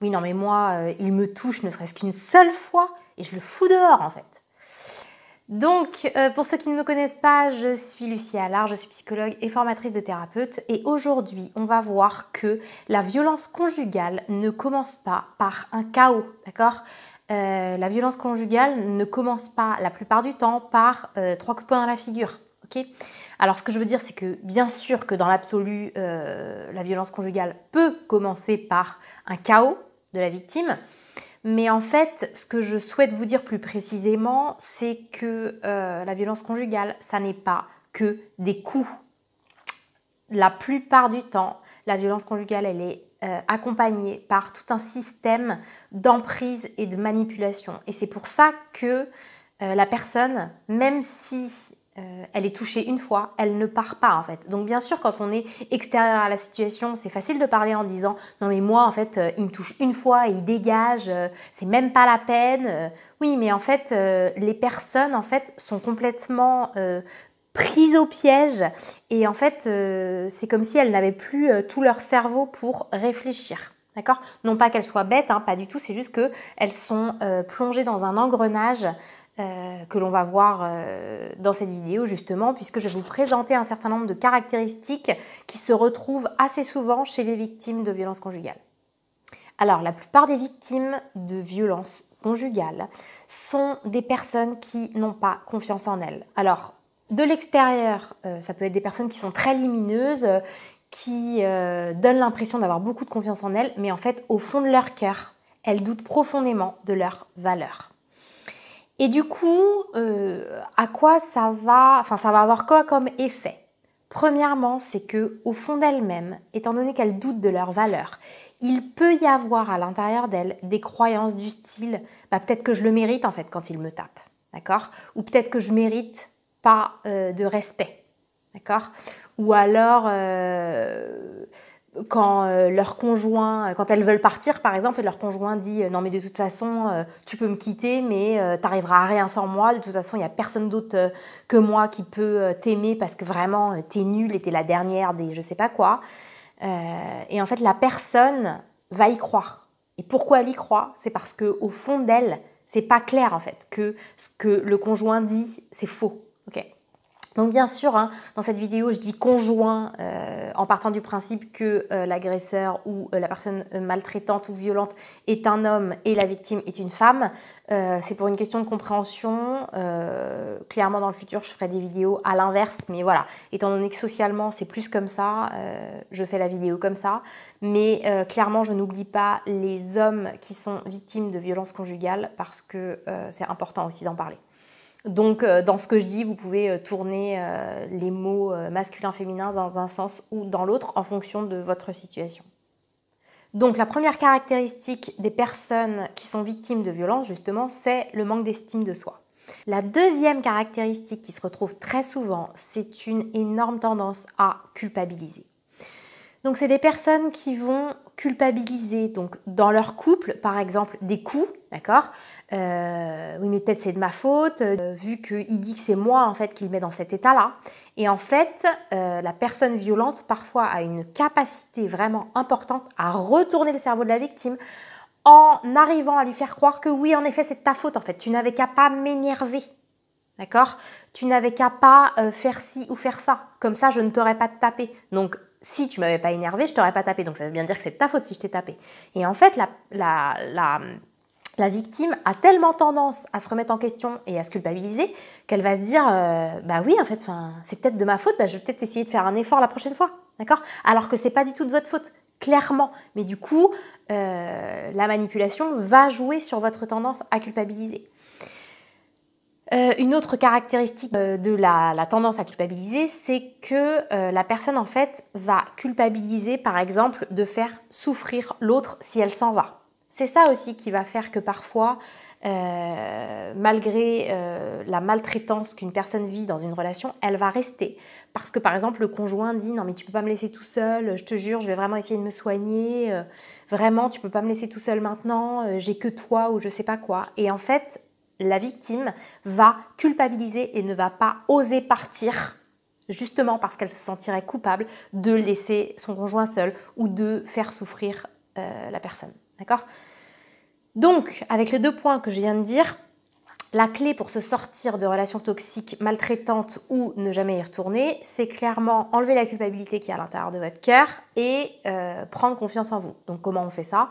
Oui, non, mais moi, il me touche ne serait-ce qu'une seule fois et je le fous dehors en fait. Donc, pour ceux qui ne me connaissent pas, je suis Lucie Allard, je suis psychologue et formatrice de thérapeute. Et aujourd'hui, on va voir que la violence conjugale ne commence pas par un chaos, d'accord ? La violence conjugale ne commence pas la plupart du temps par 3 coups de poing dans la figure, ok ? Alors, ce que je veux dire, c'est que bien sûr que dans l'absolu, la violence conjugale peut commencer par un chaos de la victime. Mais en fait, ce que je souhaite vous dire plus précisément, c'est que la violence conjugale, ça n'est pas que des coups. La plupart du temps, la violence conjugale, elle est accompagnée par tout un système d'emprise et de manipulation. Et c'est pour ça que la personne, même si elle est touchée une fois, elle ne part pas en fait. Donc bien sûr, quand on est extérieur à la situation, c'est facile de parler en disant « Non mais moi en fait, il me touche une fois et il dégage, c'est même pas la peine. » Oui, mais en fait, les personnes en fait sont complètement prises au piège et en fait, c'est comme si elles n'avaient plus tout leur cerveau pour réfléchir. D'accord ? Non pas qu'elles soient bêtes, hein, pas du tout, c'est juste qu'elles sont plongées dans un engrenage que l'on va voir dans cette vidéo justement, puisque je vais vous présenter un certain nombre de caractéristiques qui se retrouvent assez souvent chez les victimes de violences conjugales. Alors, la plupart des victimes de violences conjugales sont des personnes qui n'ont pas confiance en elles. Alors, de l'extérieur, ça peut être des personnes qui sont très lumineuses, qui donnent l'impression d'avoir beaucoup de confiance en elles, mais en fait, au fond de leur cœur, elles doutent profondément de leur valeur. Et du coup, à quoi ça va avoir quoi comme effet ? Premièrement, c'est qu'au fond d'elles-mêmes, étant donné qu'elles doutent de leur valeur, il peut y avoir à l'intérieur d'elles des croyances du style peut-être que je le mérite en fait quand il me tape, d'accord ? Ou peut-être que je mérite pas de respect, d'accord ? Ou alors quand leur conjoint, quand elles veulent partir par exemple et leur conjoint dit non mais de toute façon tu peux me quitter mais t'arriveras à rien sans moi, de toute façon il n'y a personne d'autre que moi qui peut t'aimer parce que vraiment t'es nulle et t'es la dernière des je sais pas quoi. Et en fait la personne va y croire. Et pourquoi elle y croit ? C'est parce qu'au fond d'elle, c'est pas clair en fait que ce que le conjoint dit c'est faux. Ok ? Donc bien sûr, hein, dans cette vidéo, je dis conjoint en partant du principe que l'agresseur ou la personne maltraitante ou violente est un homme et la victime est une femme. C'est pour une question de compréhension. Clairement, dans le futur, je ferai des vidéos à l'inverse. Mais voilà, étant donné que socialement, c'est plus comme ça, je fais la vidéo comme ça. Mais clairement, je n'oublie pas les hommes qui sont victimes de violences conjugales parce que c'est important aussi d'en parler. Donc, dans ce que je dis, vous pouvez tourner les mots masculin-féminin dans un sens ou dans l'autre en fonction de votre situation. Donc, la première caractéristique des personnes qui sont victimes de violences, justement, c'est le manque d'estime de soi. La deuxième caractéristique qui se retrouve très souvent, c'est une énorme tendance à culpabiliser. Donc, c'est des personnes qui vont culpabiliser donc, dans leur couple, par exemple, des coups, d'accord ? Oui, mais peut-être c'est de ma faute, vu qu'il dit que c'est moi en fait qui le met dans cet état-là. Et en fait, la personne violente parfois a une capacité vraiment importante à retourner le cerveau de la victime en arrivant à lui faire croire que oui, en effet, c'est de ta faute. En fait, tu n'avais qu'à pas m'énerver, d'accord ? Tu n'avais qu'à pas faire ci ou faire ça. Comme ça, je ne t'aurais pas tapé. Donc, si tu m'avais pas énervé, je t'aurais pas tapé. Donc, ça veut bien dire que c'est de ta faute si je t'ai tapé. Et en fait, la victime a tellement tendance à se remettre en question et à se culpabiliser qu'elle va se dire bah oui en fait c'est peut-être de ma faute, je vais peut-être essayer de faire un effort la prochaine fois, d'accord ? Alors que c'est pas du tout de votre faute, clairement. Mais du coup, la manipulation va jouer sur votre tendance à culpabiliser. Une autre caractéristique de la tendance à culpabiliser, c'est que la personne en fait va culpabiliser par exemple de faire souffrir l'autre si elle s'en va. C'est ça aussi qui va faire que parfois, malgré la maltraitance qu'une personne vit dans une relation, elle va rester. Parce que par exemple, le conjoint dit « Non mais tu peux pas me laisser tout seul, je te jure, je vais vraiment essayer de me soigner, vraiment tu peux pas me laisser tout seul maintenant, j'ai que toi ou je sais pas quoi ». Et en fait, la victime va culpabiliser et ne va pas oser partir justement parce qu'elle se sentirait coupable de laisser son conjoint seul ou de faire souffrir la personne. D'accord? Donc, avec les 2 points que je viens de dire, la clé pour se sortir de relations toxiques, maltraitantes ou ne jamais y retourner, c'est clairement enlever la culpabilité qui est à l'intérieur de votre cœur et prendre confiance en vous. Donc comment on fait ça?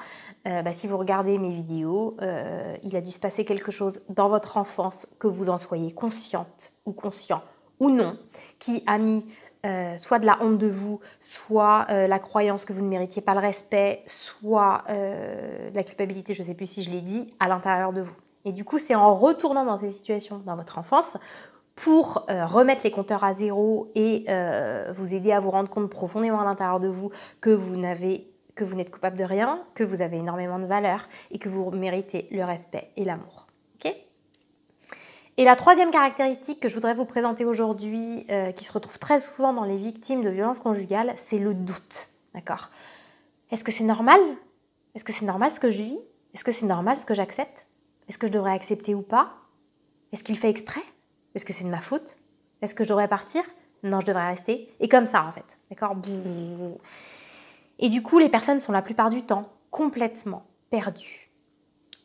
Si vous regardez mes vidéos, il a dû se passer quelque chose dans votre enfance, que vous en soyez consciente ou conscient ou non, qui a mis soit de la honte de vous, soit la croyance que vous ne méritiez pas le respect, soit la culpabilité, je ne sais plus si je l'ai dit, à l'intérieur de vous. Et du coup, c'est en retournant dans ces situations dans votre enfance pour remettre les compteurs à zéro et vous aider à vous rendre compte profondément à l'intérieur de vous que vous n'êtes coupable de rien, que vous avez énormément de valeur et que vous méritez le respect et l'amour. Ok ? Et la 3e caractéristique que je voudrais vous présenter aujourd'hui, qui se retrouve très souvent dans les victimes de violences conjugales, c'est le doute. D'accord ? Est-ce que c'est normal ? Est-ce que c'est normal ce que je vis ? Est-ce que c'est normal ce que j'accepte ? Est-ce que je devrais accepter ou pas? Est-ce qu'il fait exprès? Est-ce que c'est de ma faute? Est-ce que je devrais partir? Non, je devrais rester. Et comme ça, en fait. D'accord? Et du coup, les personnes sont la plupart du temps complètement perdues.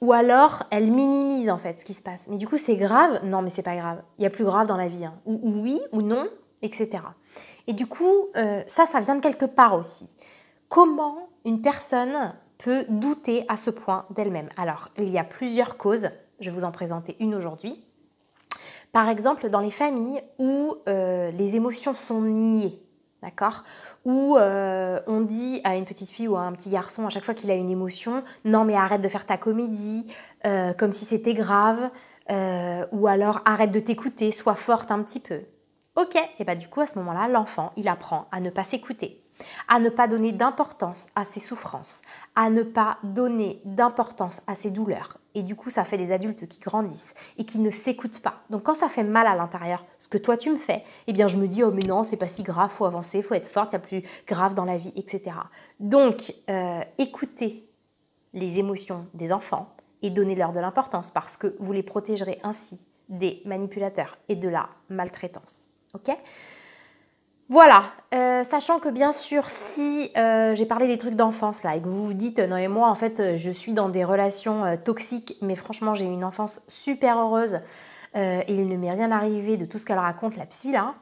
Ou alors, elles minimisent en fait ce qui se passe. Mais du coup, c'est grave? Non, mais c'est pas grave. Il y a plus grave dans la vie. Hein. Ou oui, ou non, etc. Et du coup, ça vient de quelque part aussi. Comment une personne peut douter à ce point d'elle-même? Alors, il y a plusieurs causes. Je vais vous en présenter une aujourd'hui. Par exemple, dans les familles où les émotions sont niées, d'accord? Où on dit à une petite fille ou à un petit garçon à chaque fois qu'il a une émotion, non mais arrête de faire ta comédie, comme si c'était grave, ou alors arrête de t'écouter, sois forte un petit peu. Ok, et bien du coup à ce moment-là, l'enfant, il apprend à ne pas s'écouter, à ne pas donner d'importance à ses souffrances, à ne pas donner d'importance à ses douleurs. Et du coup, ça fait des adultes qui grandissent et qui ne s'écoutent pas. Donc quand ça fait mal à l'intérieur, ce que toi tu me fais, eh bien je me dis, oh mais non, c'est pas si grave, faut avancer, faut être forte, il y a plus grave dans la vie, etc. Donc, écoutez les émotions des enfants et donnez-leur de l'importance parce que vous les protégerez ainsi des manipulateurs et de la maltraitance. Ok ? Voilà, sachant que bien sûr, si j'ai parlé des trucs d'enfance là et que vous vous dites non mais moi en fait je suis dans des relations toxiques, mais franchement j'ai eu une enfance super heureuse et il ne m'est rien arrivé de tout ce qu'elle raconte la psy là,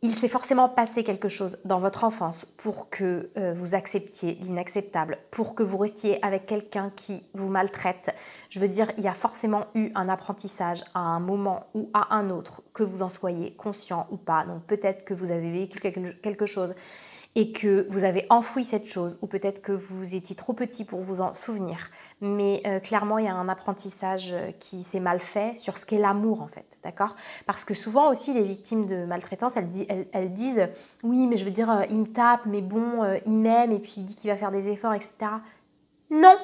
il s'est forcément passé quelque chose dans votre enfance pour que vous acceptiez l'inacceptable, pour que vous restiez avec quelqu'un qui vous maltraite. Je veux dire, il y a forcément eu un apprentissage à un moment ou à un autre, que vous en soyez conscient ou pas. Donc peut-être que vous avez vécu quelque chose et que vous avez enfoui cette chose, ou peut-être que vous étiez trop petit pour vous en souvenir. Mais clairement, il y a un apprentissage qui s'est mal fait sur ce qu'est l'amour, en fait, d'accord? Parce que souvent aussi, les victimes de maltraitance, elles disent « Oui, mais je veux dire, il me tape, mais bon, il m'aime, et puis il dit qu'il va faire des efforts, etc. » Non,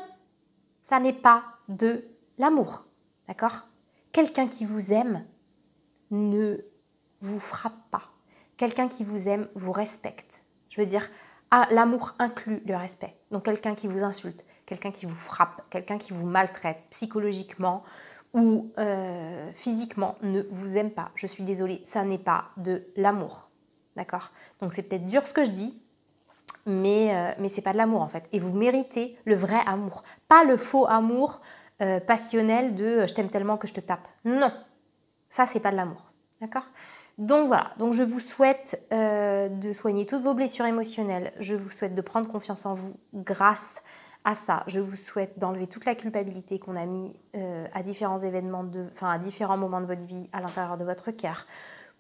ça n'est pas de l'amour, d'accord? Quelqu'un qui vous aime ne vous frappe pas. Quelqu'un qui vous aime vous respecte. Je veux dire, l'amour inclut le respect. Donc quelqu'un qui vous insulte, quelqu'un qui vous frappe, quelqu'un qui vous maltraite psychologiquement ou physiquement ne vous aime pas. Je suis désolée, ça n'est pas de l'amour. D'accord? Donc c'est peut-être dur ce que je dis, mais c'est pas de l'amour en fait. Et vous méritez le vrai amour. Pas le faux amour passionnel de je t'aime tellement que je te tape. Non, ça c'est pas de l'amour. D'accord? Donc voilà, donc je vous souhaite de soigner toutes vos blessures émotionnelles. Je vous souhaite de prendre confiance en vous grâce à ça. Je vous souhaite d'enlever toute la culpabilité qu'on a mis à différents événements, à différents moments de votre vie à l'intérieur de votre cœur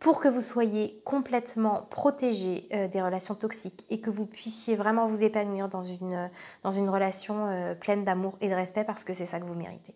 pour que vous soyez complètement protégés des relations toxiques et que vous puissiez vraiment vous épanouir dans une relation pleine d'amour et de respect parce que c'est ça que vous méritez.